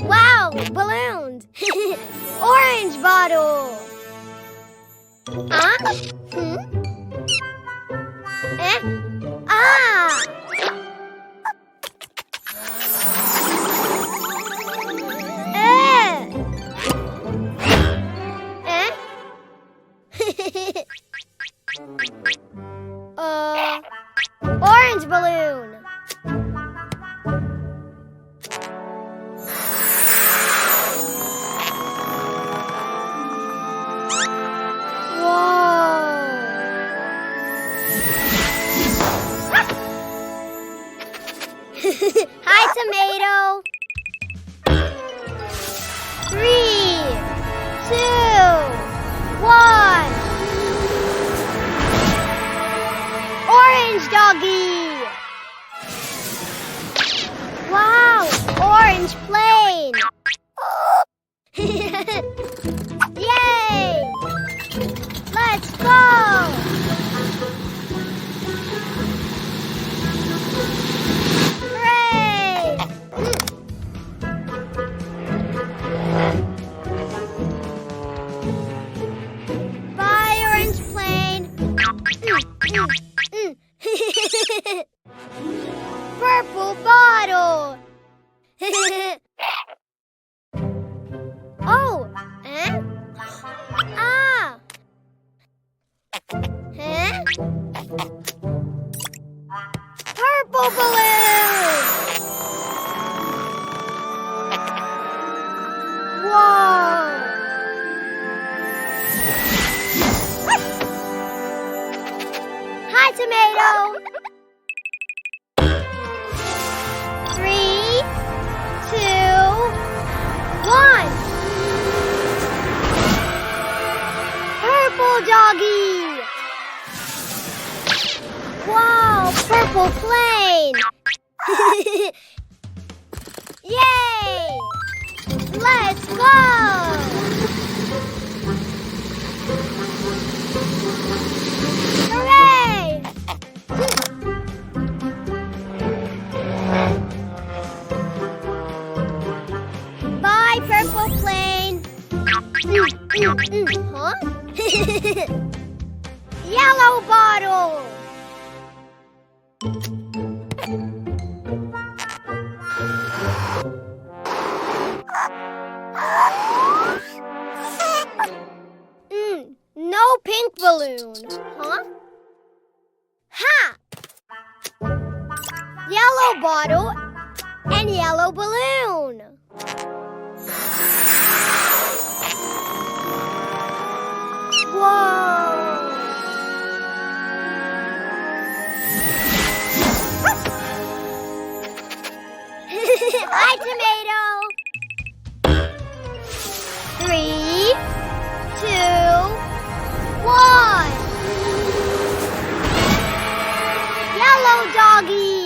Wow, balloons! Orange bottle! Huh? Eh? Ah! Orange balloon. Hi, tomato. 3, 2, 1. Orange doggy. Wow, orange plane. Yay! Let's go. Hooray! Bye, orange plane. Purple bottle. Oh, eh? Ah. Huh? Purple balloon. Whoa. Hi, tomato. 3, 2, 1. Purple doggy. Wow, purple plane. Yay! Let's go. Hooray! Bye, purple plane. Huh? Yellow bottle. No pink balloon. Huh? Ha! Yellow bottle and yellow balloon. Whoa! Hi, tomato. 3, 2, 1. Yellow doggy.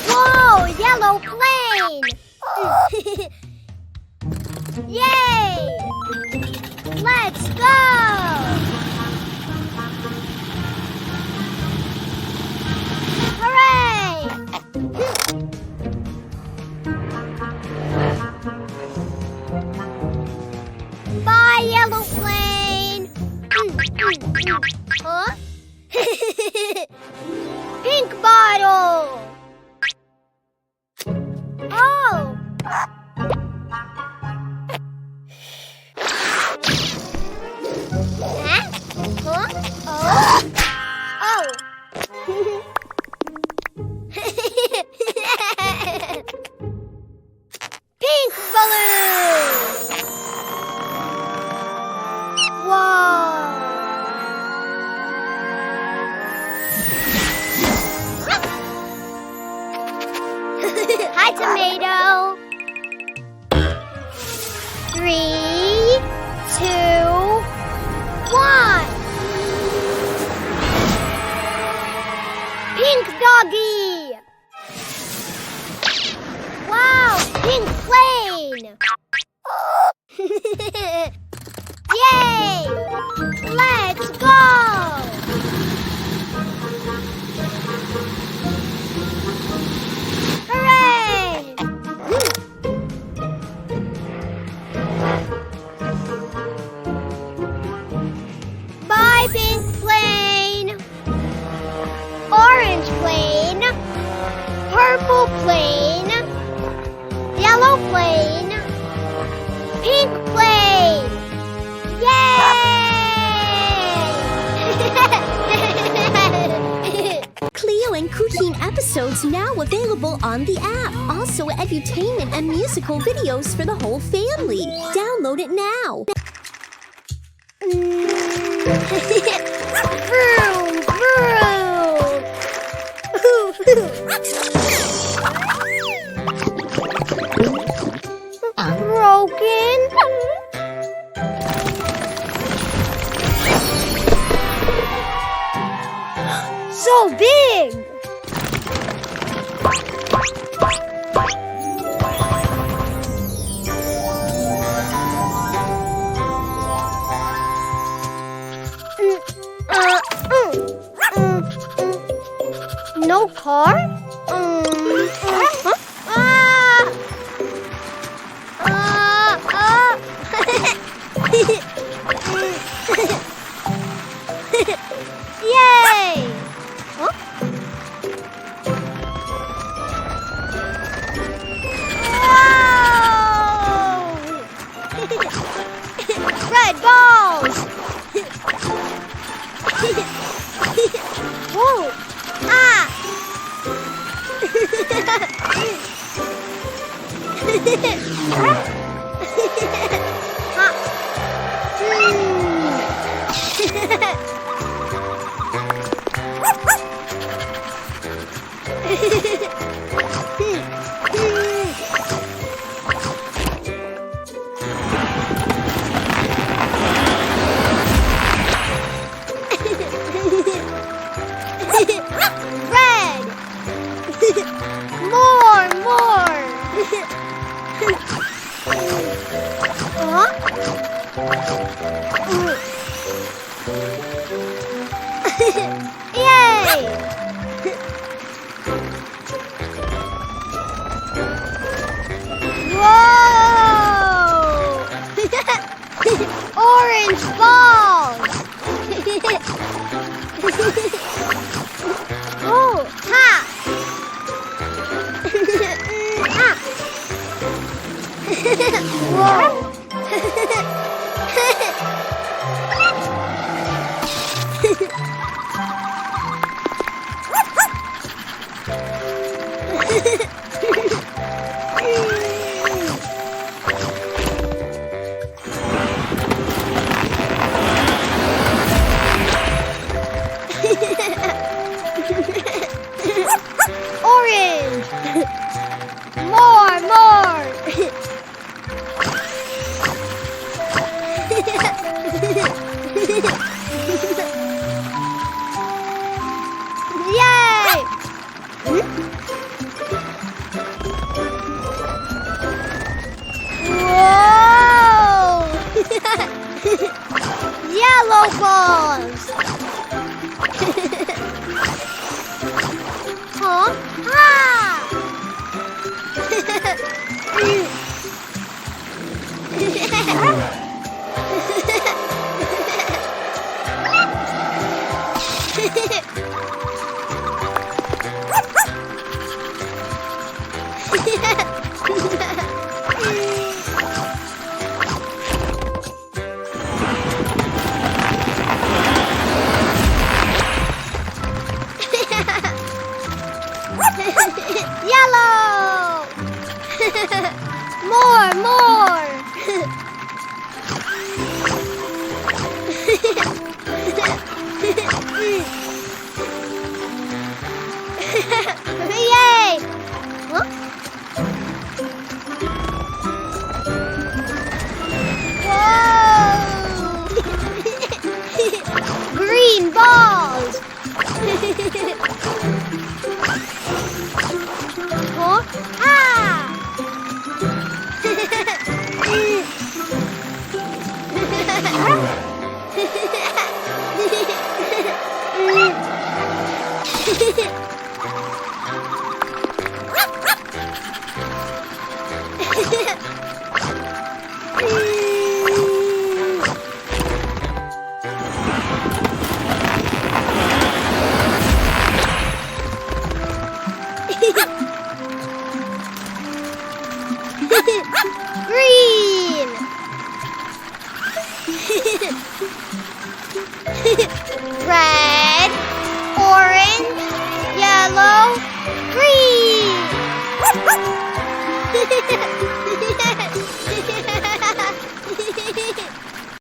Whoa, yellow plane. Yay! Let's go. Hooray! Bye, yellow plane. Huh? Pink bottle. Oh. Huh? Huh? Oh. Oh. Pink balloon. Whoa. Hi, tomato. 3, 2, 1. Pink doggy. Wow, pink plane. Yay! Let's go. Pink plane. Orange plane. Purple plane. Yellow plane. Pink plane. Yay! Cleo and Cuquín episodes now available on the app. Also edutainment and musical videos for the whole family. Download it now. Vroom, vroom. Broken. So big. No car? Yay! Huh? Whoa! Red balls! Whoa! Ah! Red! More! Huh? Yay! Whoa! Orange balls! Oh, ha! Whoa! Orange! More! Yay! Whoa! Yellow balls! Huh? Ah! Yellow! More! Yay! Huh? Whoa! Green balls! Huh? Ah! Hehehe